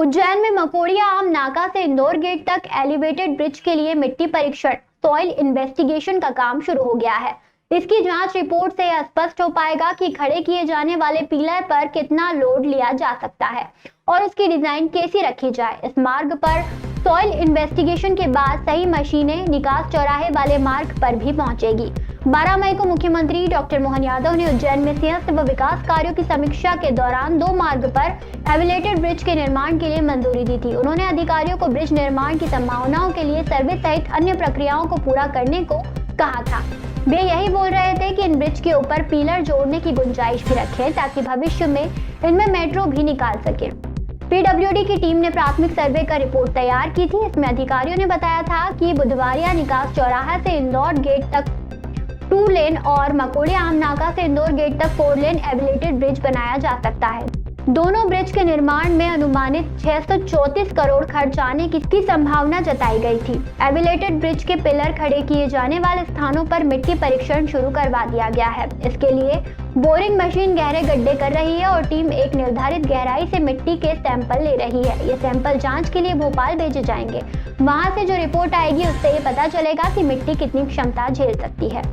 उज्जैन में मकोड़िया आम नाका से इंदौर गेट तक एलिवेटेड ब्रिज के लिए मिट्टी परीक्षण सॉइल इन्वेस्टिगेशन का काम शुरू हो गया है। इसकी जांच रिपोर्ट से स्पष्ट हो पाएगा कि खड़े किए जाने वाले पिलर पर कितना लोड लिया जा सकता है और उसकी डिजाइन कैसी रखी जाए। इस मार्ग पर सॉइल इन्वेस्टिगेशन के बाद सही मशीनें निकास चौराहे वाले मार्ग पर भी पहुंचेगी। 12 मई को मुख्यमंत्री डॉक्टर मोहन यादव ने उज्जैन में सिंहस्थ व विकास कार्यों की समीक्षा के दौरान 2 मार्ग पर एलिवेटेड ब्रिज के निर्माण के लिए मंजूरी दी थी। उन्होंने अधिकारियों को ब्रिज निर्माण की संभावनाओं के लिए सर्वे सहित अन्य प्रक्रियाओं को पूरा करने को कहा था। वे यही बोल रहे थे कि इन ब्रिज के ऊपर पिलर जोड़ने की गुंजाइश भी रखें ताकि भविष्य में इनमें मेट्रो भी निकाल सके। पीडब्ल्यूडी की टीम ने प्राथमिक सर्वे का रिपोर्ट तैयार की थी। इसमें अधिकारियों ने बताया था कि बुधवारिया निकास चौराहा से इंदौर गेट तक 2 लेन और मकोड़िया आम नाका से इंदौर गेट तक 4 लेन एलिवेटेड ब्रिज बनाया जा सकता है। दोनों ब्रिज के निर्माण में अनुमानित 634 करोड़ खर्च आने की संभावना जताई गई थी। एलिवेटेड ब्रिज के पिलर खड़े किए जाने वाले स्थानों पर मिट्टी परीक्षण शुरू करवा दिया गया है। इसके लिए बोरिंग मशीन गहरे गड्ढे कर रही है और टीम एक निर्धारित गहराई से मिट्टी के सैंपल ले रही है। ये सैंपल जांच के लिए भोपाल भेजे जाएंगे। वहां से जो रिपोर्ट आएगी उससे ये पता चलेगा कि मिट्टी कितनी क्षमता झेल सकती है।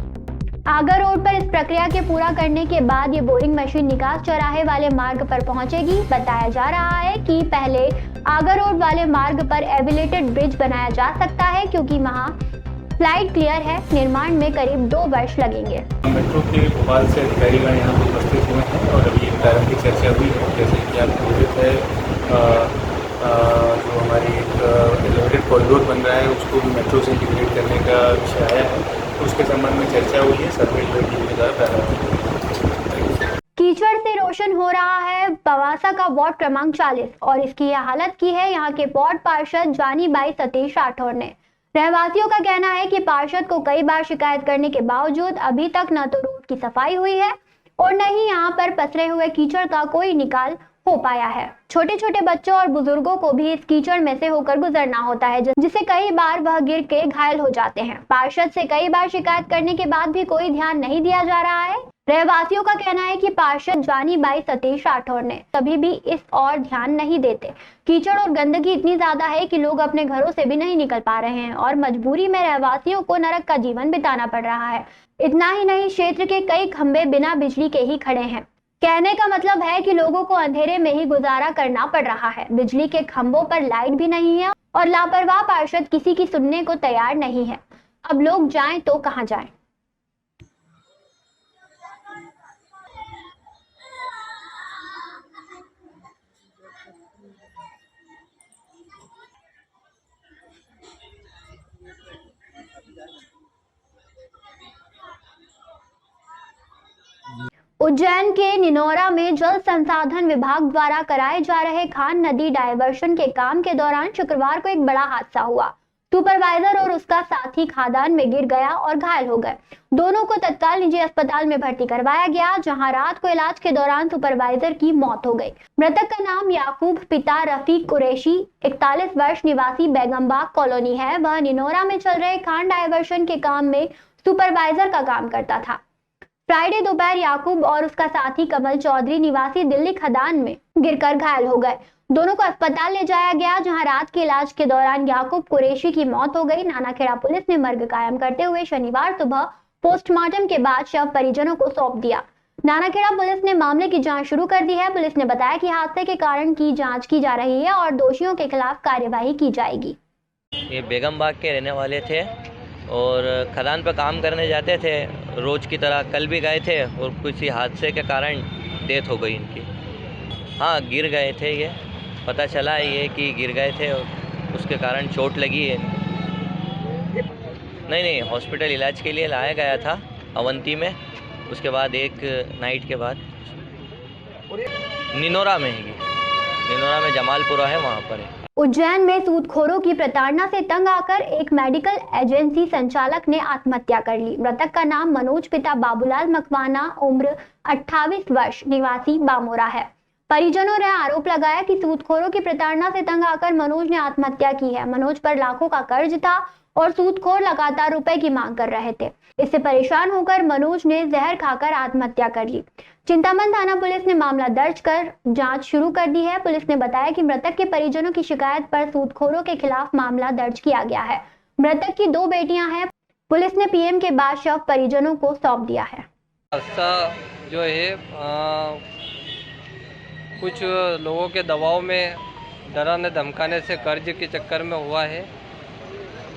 आगर रोड पर इस प्रक्रिया के पूरा करने के बाद ये बोरिंग मशीन निकास चौराहे वाले मार्ग पर पहुंचेगी। बताया जा रहा है कि पहले आगर रोड वाले मार्ग पर एलिवेटेड ब्रिज बनाया जा सकता है क्योंकि वहां फ्लाइट क्लियर है। निर्माण में करीब 2 वर्ष लगेंगे। मेट्रो के भोपाल से अधिकारीगण यहाँ पर उपस्थित हुए हैं और अभी एक प्रारंभिक चर्चा हुई है। जैसे कि आपको विदित है, जो हमारी एक एलिवेटेड कॉरिडोर बन रहा है उसको भी मेट्रो से इंटीग्रेट करने का विषय आया है। उसके संबंध में चर्चा हुई है। सर्वे टीम के द्वारा प्रारंभ। कीचड़ से रोशन हो रहा है पवासा का वार्ड क्रमांक 40 और इसकी यह हालत की है यहाँ के वार्ड पार्षद जानी बाई सतीश राठौर ने। रहवासियों का कहना है कि पार्षद को कई बार शिकायत करने के बावजूद अभी तक न तो रोड की सफाई हुई है और न ही यहाँ पर पसरे हुए कीचड़ का कोई निकाल हो पाया है। छोटे छोटे बच्चों और बुजुर्गों को भी इस कीचड़ में से होकर गुजरना होता है, जिससे कई बार वह गिर के घायल हो जाते हैं। पार्षद से कई बार शिकायत करने के बाद भी कोई ध्यान नहीं दिया जा रहा है। रहवासियों का कहना है कि पार्षद जानी बाई सतीश राठौर ने कभी भी इस और ध्यान नहीं देते। कीचड़ और गंदगी इतनी ज्यादा है कि लोग अपने घरों से भी नहीं निकल पा रहे हैं और मजबूरी में रहवासियों को नरक का जीवन बिताना पड़ रहा है। इतना ही नहीं, क्षेत्र के कई खंभे बिना बिजली के ही खड़े हैं। कहने का मतलब है कि लोगों को अंधेरे में ही गुजारा करना पड़ रहा है। बिजली के खंभों पर लाइट भी नहीं है और लापरवाह पार्षद किसी की सुनने को तैयार नहीं है। अब लोग जाएं तो कहां जाएं? उज्जैन के निनौरा में जल संसाधन विभाग द्वारा कराए जा रहे खान नदी डायवर्शन के काम के दौरान शुक्रवार को एक बड़ा हादसा हुआ। सुपरवाइजर और उसका साथी खादान में गिर गया और घायल हो गए। दोनों को तत्काल निजी अस्पताल में भर्ती करवाया गया, जहां रात को इलाज के दौरान सुपरवाइजर की मौत हो गई। मृतक का नाम याकूब पिता रफीक कुरैशी 41 वर्ष निवासी बेगमबाग कॉलोनी है। वह निनौरा में चल रहे खान डायवर्शन के काम में सुपरवाइजर का काम करता था। फ्राइडे दोपहर याकूब और उसका साथी कमल चौधरी निवासी दिल्ली खदान में गिरकर घायल हो गए। दोनों को अस्पताल ले जाया गया, जहां रात के इलाज के दौरान याकूब कुरैशी की मौत हो गई। नानाखेड़ा पुलिस ने मर्ग कायम करते हुए शनिवार सुबह पोस्टमार्टम के बाद शव परिजनों को सौंप दिया। नानाखेड़ा पुलिस ने मामले की जांच शुरू कर दी है। पुलिस ने बताया कि हादसे के कारण की जांच की जा रही है और दोषियों के खिलाफ कार्यवाही की जाएगी। ये बेगमबाग के रहने वाले थे और खदान पर काम करने जाते थे रोज़ की तरह। कल भी गए थे और किसी हादसे के कारण डेथ हो गई इनकी। हाँ, गिर गए थे, ये पता चला है ये कि गिर गए थे और उसके कारण चोट लगी है। नहीं, हॉस्पिटल इलाज के लिए लाया गया था अवंती में। उसके बाद एक नाइट के बाद निनौरा में है, निनौरा में जमालपुरा है, वहाँ पर है। उज्जैन में सूदखोरों की प्रताड़ना से तंग आकर एक मेडिकल एजेंसी संचालक ने आत्महत्या कर ली। मृतक का नाम मनोज पिता बाबूलाल मकवाना, उम्र 28 वर्ष, निवासी बामोरा है। परिजनों ने आरोप लगाया कि सूदखोरों की प्रताड़ना से तंग आकर मनोज ने आत्महत्या की है। मनोज पर लाखों का कर्ज था और सूदखोर लगातार रुपए की मांग कर रहे थे। इससे परेशान होकर मनोज ने जहर खाकर आत्महत्या कर ली। चिंतामन थाना पुलिस ने मामला दर्ज कर जांच शुरू कर दी है। पुलिस ने बताया कि मृतक के परिजनों की शिकायत पर सूदखोरों के खिलाफ मामला दर्ज किया गया है। मृतक की 2 बेटियां हैं। पुलिस ने पीएम के बाद शव परिजनों को सौंप दिया है। हादसा जो है कुछ लोगों के दबाव में डराने धमकाने से कर्ज के चक्कर में हुआ है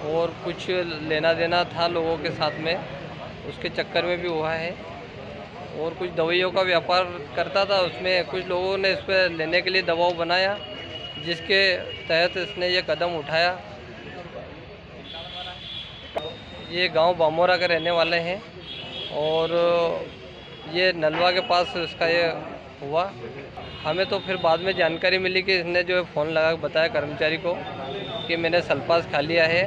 और कुछ लेना देना था लोगों के साथ में, उसके चक्कर में भी हुआ है। और कुछ दवाइयों का व्यापार करता था, उसमें कुछ लोगों ने इस पर लेने के लिए दबाव बनाया, जिसके तहत इसने ये कदम उठाया। ये गांव बामोरा के रहने वाले हैं और ये नलवा के पास इसका ये हुआ। हमें तो फिर बाद में जानकारी मिली कि इसने जो है फ़ोन लगा के बताया कर्मचारी को कि मैंने सल्फास खा लिया है,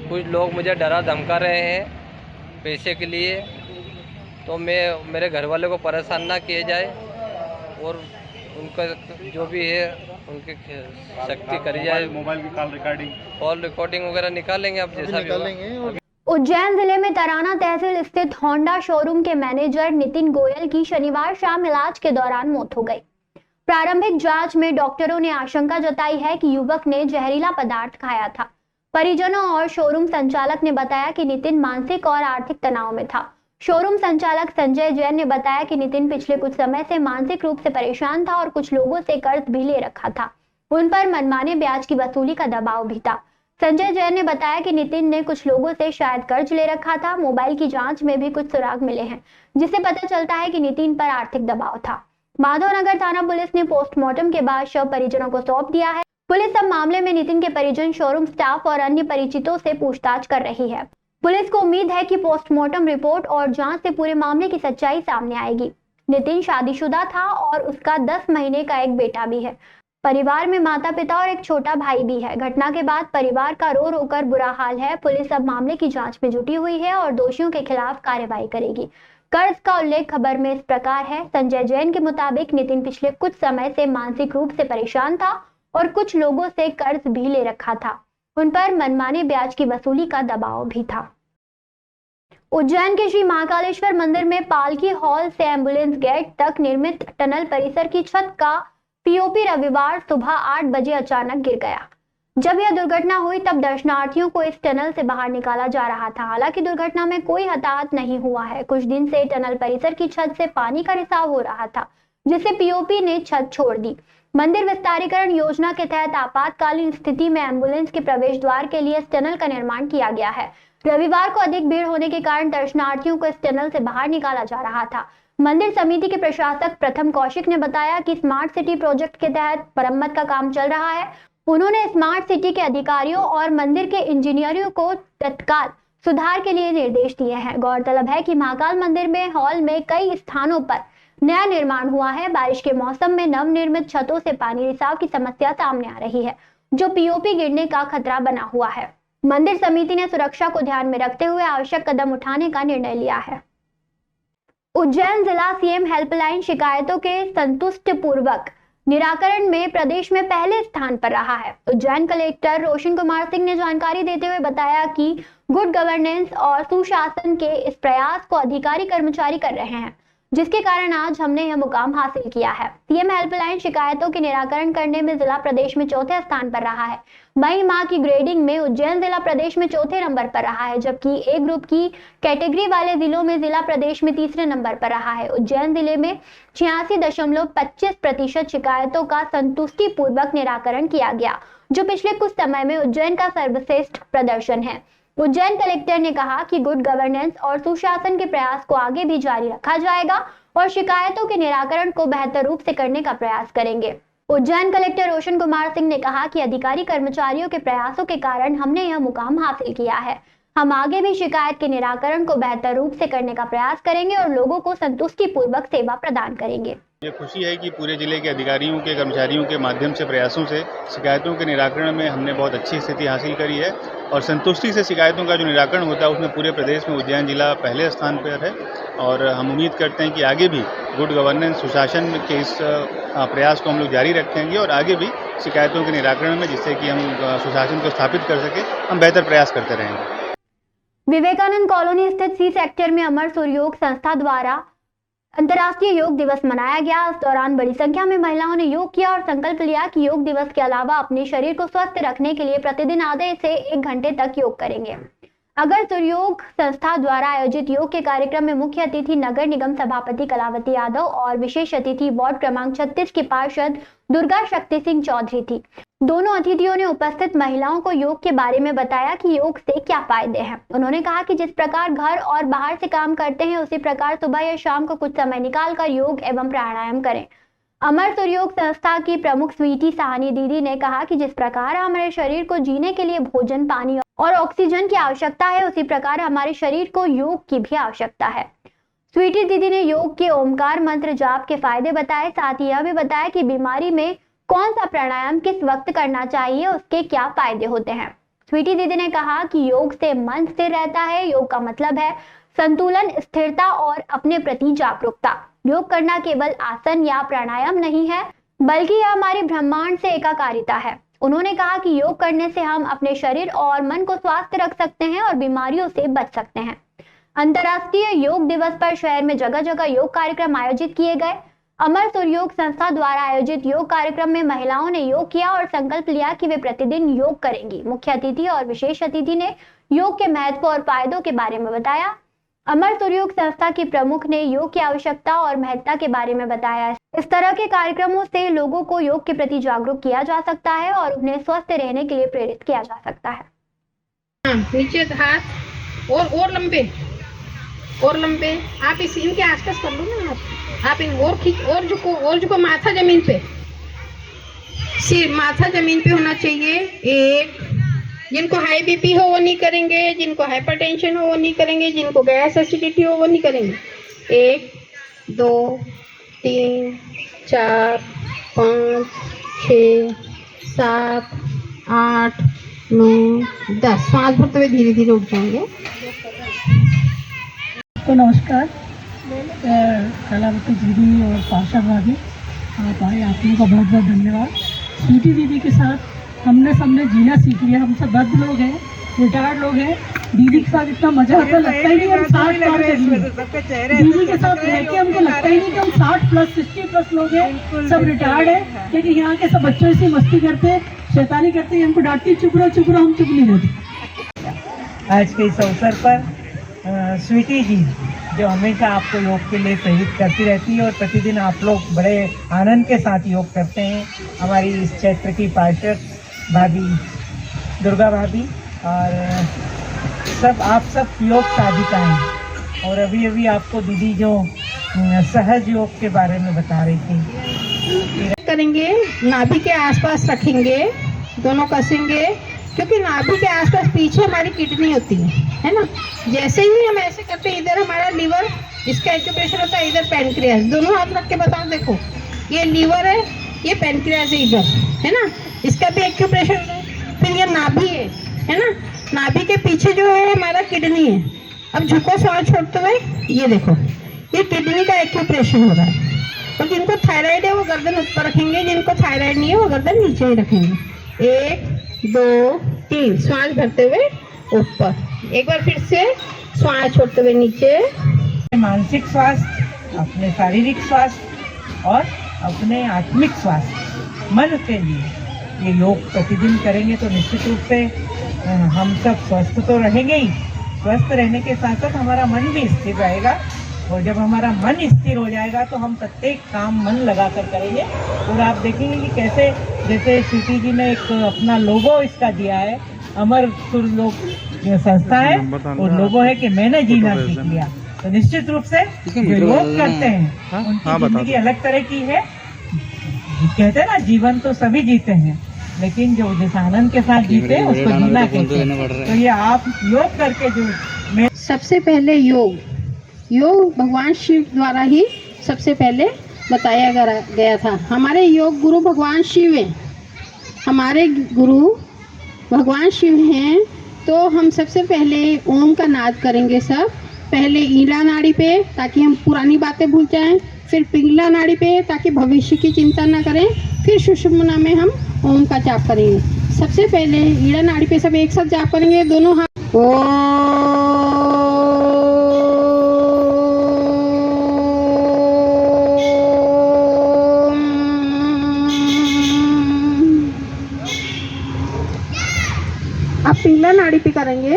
कुछ लोग मुझे डरा धमका रहे हैं पैसे के लिए, तो मैं मेरे घर वालों को परेशान ना किए जाए और उनका जो भी है उनकी शक्ति करी जाए। मोबाइल की कॉल रिकॉर्डिंग वगैरह निकालेंगे अब जैसा भी होगा। उज्जैन जिले में तराना तहसील स्थित होंडा शोरूम के मैनेजर नितिन गोयल की शनिवार शाम इलाज के दौरान मौत हो गई। प्रारंभिक जांच में डॉक्टरों ने आशंका जताई है कि युवक ने जहरीला पदार्थ खाया था। परिजनों और शोरूम संचालक ने बताया कि नितिन मानसिक और आर्थिक तनाव में था। शोरूम संचालक संजय जैन ने बताया कि नितिन पिछले कुछ समय से मानसिक रूप से परेशान था और कुछ लोगों से कर्ज भी ले रखा था। उन पर मनमाने ब्याज की वसूली का दबाव भी था। संजय जैन ने बताया कि नितिन ने कुछ लोगों से शायद कर्ज ले रखा था। मोबाइल की जांच में भी कुछ सुराग मिले हैं, जिससे पता चलता है कि नितिन पर आर्थिक दबाव था। माधवनगर थाना पुलिस ने पोस्टमार्टम के बाद शव परिजनों को सौंप दिया है। पुलिस अब मामले में नितिन के परिजन, शोरूम स्टाफ और अन्य परिचितों से पूछताछ कर रही है। पुलिस को उम्मीद है कि पोस्टमार्टम रिपोर्ट और जांच से पूरे मामले की सच्चाई सामने आएगी। नितिन शादीशुदा था और उसका 10 महीने का एक बेटा भी है। परिवार में माता पिता और एक छोटा भाई भी है। घटना के बाद परिवार का रो रो कर बुरा हाल है। पुलिस अब मामले की जांच में जुटी हुई है और दोषियों के खिलाफ कार्रवाई करेगी। कर्ज का उल्लेख खबर में इस प्रकार है। संजय जैन के मुताबिक नितिन पिछले कुछ समय से मानसिक रूप से परेशान था और कुछ लोगों से कर्ज भी ले रखा था। उन पर मनमाने ब्याज की वसूली का दबाव भी था। उज्जैन के श्री महाकालेश्वर मंदिर में पालकी हॉल से एम्बुलेंस गेट तक निर्मित टनल परिसर की छत का पीओपी रविवार सुबह 8 बजे अचानक गिर गया। जब यह दुर्घटना हुई तब दर्शनार्थियों को इस टनल से बाहर निकाला जा रहा था। हालांकि दुर्घटना में कोई हताहत नहीं हुआ है। कुछ दिन से टनल परिसर की छत से पानी का रिसाव हो रहा था, जिससे पीओपी ने छत छोड़ दी। मंदिर विस्तारीकरण योजना के तहत आपातकालीन स्थिति में एम्बुलेंस के प्रवेश द्वार के लिए इस टनल का निर्माण किया गया है। रविवार को अधिक भीड़ होने के कारण दर्शनार्थियों को इस टनल से बाहर निकाला जा रहा था। मंदिर समिति के प्रशासक प्रथम कौशिक ने बताया कि स्मार्ट सिटी प्रोजेक्ट के तहत मरम्मत का काम चल रहा है। उन्होंने स्मार्ट सिटी के अधिकारियों और मंदिर के इंजीनियरों को तत्काल सुधार के लिए निर्देश दिए हैं। गौरतलब है कि महाकाल मंदिर में हॉल में कई स्थानों पर नया निर्माण हुआ है। बारिश के मौसम में नवनिर्मित छतों से पानी रिसाव की समस्या सामने आ रही है, जो पीओपी गिरने का खतरा बना हुआ है। मंदिर समिति ने सुरक्षा को ध्यान में रखते हुए आवश्यक कदम उठाने का निर्णय लिया है। उज्जैन जिला सीएम हेल्पलाइन शिकायतों के संतुष्टिपूर्वक निराकरण में प्रदेश में पहले स्थान पर रहा है। उज्जैन कलेक्टर रोशन कुमार सिंह ने जानकारी देते हुए बताया कि गुड गवर्नेंस और सुशासन के इस प्रयास को अधिकारी कर्मचारी कर रहे हैं, जिसके कारण आज हमने यह मुकाम हासिल किया है। सीएम हेल्पलाइन शिकायतों के निराकरण करने में जिला प्रदेश में चौथे स्थान पर रहा है। मई माह की ग्रेडिंग में उज्जैन जिला प्रदेश में चौथे नंबर पर रहा है, जबकि ए ग्रुप की कैटेगरी वाले जिलों में जिला प्रदेश में तीसरे नंबर पर रहा है। उज्जैन जिले में 86.25% शिकायतों का संतुष्टिपूर्वक निराकरण किया गया, जो पिछले कुछ समय में उज्जैन का सर्वश्रेष्ठ प्रदर्शन है। उज्जैन कलेक्टर ने कहा कि गुड गवर्नेंस और सुशासन के प्रयास को आगे भी जारी रखा जाएगा और शिकायतों के निराकरण को बेहतर रूप से करने का प्रयास करेंगे। उज्जैन कलेक्टर रोशन कुमार सिंह ने कहा कि अधिकारी कर्मचारियों के प्रयासों के कारण हमने यह मुकाम हासिल किया है। हम आगे भी शिकायत के निराकरण को बेहतर रूप से करने का प्रयास करेंगे और लोगों को संतुष्टिपूर्वक सेवा प्रदान करेंगे। ये खुशी है कि पूरे जिले के अधिकारियों के कर्मचारियों के माध्यम से प्रयासों से शिकायतों के निराकरण में हमने बहुत अच्छी स्थिति हासिल करी है और संतुष्टि से शिकायतों का जो निराकरण होता है उसमें पूरे प्रदेश में उज्जैन जिला पहले स्थान पर है और हम उम्मीद करते हैं कि आगे भी गुड गवर्नेंस सुशासन के इस प्रयास को हम लोग जारी रखेंगे और आगे भी शिकायतों के निराकरण में, जिससे कि हम सुशासन को स्थापित कर सके, हम बेहतर प्रयास करते रहेंगे। विवेकानंद कॉलोनी स्थित सी सेक्टर में अमर सूर्योग संस्था द्वारा अंतर्राष्ट्रीय योग दिवस मनाया गया। इस दौरान बड़ी संख्या में महिलाओं ने योग किया और संकल्प लिया कि योग दिवस के अलावा अपने शरीर को स्वस्थ रखने के लिए प्रतिदिन आधे से 1 घंटे तक योग करेंगे। अगर सूर्योग संस्था द्वारा आयोजित योग के कार्यक्रम में मुख्य अतिथि नगर निगम सभापति कलावती यादव और विशेष अतिथि वार्ड क्रमांक 36 की पार्षद दुर्गा शक्ति सिंह चौधरी थी। दोनों अतिथियों ने उपस्थित महिलाओं को योग के बारे में बताया कि योग से क्या फायदे हैं। उन्होंने कहा कि जिस प्रकार घर और बाहर से काम करते हैं, उसी प्रकार सुबह या शाम को कुछ समय निकालकर योग एवं प्राणायाम करें। अमर सूर्योग संस्था की प्रमुख स्वीटी साहनी दीदी ने कहा कि जिस प्रकार हमारे शरीर को जीने के लिए भोजन, पानी और ऑक्सीजन की आवश्यकता है, उसी प्रकार हमारे शरीर को योग की भी आवश्यकता है। स्वीटी दीदी ने योग के ओमकार मंत्र जाप के फायदे बताए, साथ ही यह भी बताया कि बीमारी में कौन सा प्राणायाम किस वक्त करना चाहिए, उसके क्या फायदे होते हैं। स्वीटी दीदी ने कहा कि योग से मन स्थिर रहता है। योग का मतलब है संतुलन, स्थिरता और अपने प्रति जागरूकता। योग करना केवल आसन या प्राणायाम नहीं है, बल्कि यह हमारे ब्रह्मांड से एकाकारिता है। उन्होंने कहा कि योग करने से हम अपने शरीर और मन को स्वस्थ रख सकते हैं और बीमारियों से बच सकते हैं। अंतर्राष्ट्रीय योग दिवस पर शहर में जगह जगह योग कार्यक्रम आयोजित किए गए। अमर सूर्योग संस्था द्वारा आयोजित योग कार्यक्रम में महिलाओं ने योग किया और संकल्प लिया कि वे प्रतिदिन योग करेंगी। मुख्य अतिथि और विशेष अतिथि ने योग के महत्व और फायदों के बारे में बताया। अमर सूर्योग संस्था की प्रमुख ने योग की आवश्यकता और महत्ता के बारे में बताया। इस तरह के कार्यक्रमों से लोगों को योग के प्रति जागरूक किया जा सकता है और उन्हें स्वस्थ रहने के लिए प्रेरित किया जा सकता है। नीचे हाथ और लंबे आप इस इनके आसपास कर लो ना, आप इन और खींच और झुको माथा जमीन पे, सिर माथा जमीन पे होना चाहिए। एक, जिनको हाई बीपी हो वो नहीं करेंगे, जिनको हाइपरटेंशन हो वो नहीं करेंगे, जिनको गैस एसिडिटी हो वो नहीं करेंगे। 1 2 3 4 5 6 7 8 9 10 सांस भरते हुए धीरे धीरे उठ जाएंगे। तो नमस्कार, कलावती दीदी और पार्षद भाभी, आप आए, आप लोगों का बहुत बहुत धन्यवाद। स्वीटी दीदी के साथ सबने जीना सीख लिया। हम सब वृद्ध लोग हैं, रिटायर्ड लोग हैं। दीदी के साथ इतना मजा आता, लगता ही नहीं हम 60 पार कर लिए। दीदी के साथ रह के हमको लगता ही नहीं कि हम 60 प्लस 60 प्लस लोग हैं, सब रिटायर्ड है। क्योंकि यहाँ के सब बच्चों से मस्ती करते, शैतानी करते, हमको डांटती चुप रहो, हम चुप नहीं रहते। आज के इस अवसर पर स्वीटी जी, जो हमेशा आपको योग के लिए प्रेरित करती रहती है और प्रतिदिन आप लोग बड़े आनंद के साथ योग करते हैं। हमारी इस क्षेत्र की पार्षद भाभी दुर्गा भाभी और आप सब योग साधिका हैं। और अभी आपको दीदी जो सहज योग के बारे में बता रही थी। करेंगे, नाभि के आसपास रखेंगे, दोनों कसेंगे, क्योंकि नाभि के आसपास पीछे हमारी किडनी होती है ना। जैसे ही हम ऐसे करते हैं, इधर हमारा लीवर, इसका एक्यूप्रेशर होता है, इधर पैनक्रियास। दोनों हाथ रख के बताओ, देखो ये लीवर है, ये पैनक्रियास है इधर, है ना, इसका भी एक्यूप्रेशर है। फिर ये नाभि है ना, नाभि के पीछे जो है हमारा किडनी है। अब झुको, सांस छोड़ते हुए, ये देखो ये किडनी का एक्यूप्रेशर हो रहा है। और जिनको थायराइड है वो गर्दन ऊपर रखेंगे, जिनको थायराइड नहीं है वो गर्दन नीचे ही रखेंगे। 1 2 3 श्वास भरते हुए ऊपर, एक बार फिर से श्वास छोड़ते हुए नीचे। मानसिक स्वास्थ्य, अपने शारीरिक स्वास्थ्य और अपने आत्मिक स्वास्थ्य, मन के लिए ये योग प्रतिदिन करेंगे तो निश्चित रूप से हम सब स्वस्थ तो रहेंगे ही। स्वस्थ रहने के साथ साथ हमारा मन भी स्थिर रहेगा। और जब हमारा मन स्थिर हो जाएगा तो हम प्रत्येक काम मन लगाकर करेंगे। और आप देखेंगे कि कैसे, जैसे स्वीटी जी ने एक अपना लोगो इसका दिया है, अमर सूर्योग संस्था है, और लोगो है कि मैंने जीना सीख लिया। तो निश्चित रूप से जो योग करते हैं उनकी जिंदगी अलग तरह की है। कहते हैं ना, जीवन तो सभी जीते हैं, लेकिन जो जिस आनंद के साथ जीते हैं उसको जीना कहते हैं। तो ये आप योग करके जो सबसे पहले योग भगवान शिव द्वारा ही सबसे पहले बताया गया था। हमारे योग गुरु भगवान शिव हैं, हमारे गुरु भगवान शिव हैं। तो हम सबसे पहले ओम का नाद करेंगे सब। पहले ईला नाड़ी पे ताकि हम पुरानी बातें भूल जाएं, फिर पिंगला नाड़ी पे ताकि भविष्य की चिंता न करें, फिर सुषुम्ना में हम ओम का जाप करेंगे। सबसे पहले ईला नाड़ी पे सब एक साथ जाप करेंगे, दोनों हाथ आप पिंगला नाड़ी पे करेंगे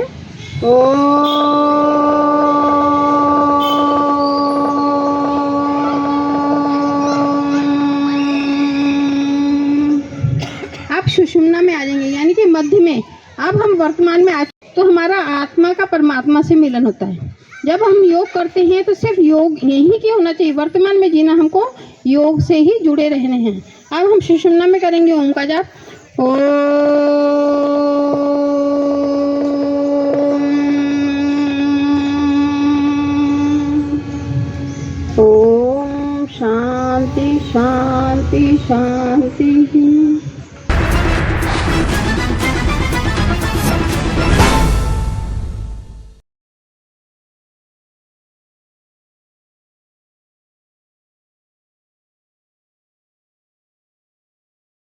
आप सुषुम्ना में आ जाएंगे, यानी कि मध्य में। अब हम वर्तमान में आ तो हमारा आत्मा का परमात्मा से मिलन होता है। जब हम योग करते हैं तो सिर्फ योग यही क्यों होना चाहिए, वर्तमान में जीना, हमको योग से ही जुड़े रहने हैं। अब हम सुषुम्ना में करेंगे ओम का जाप। ओम शांति शांति शांति।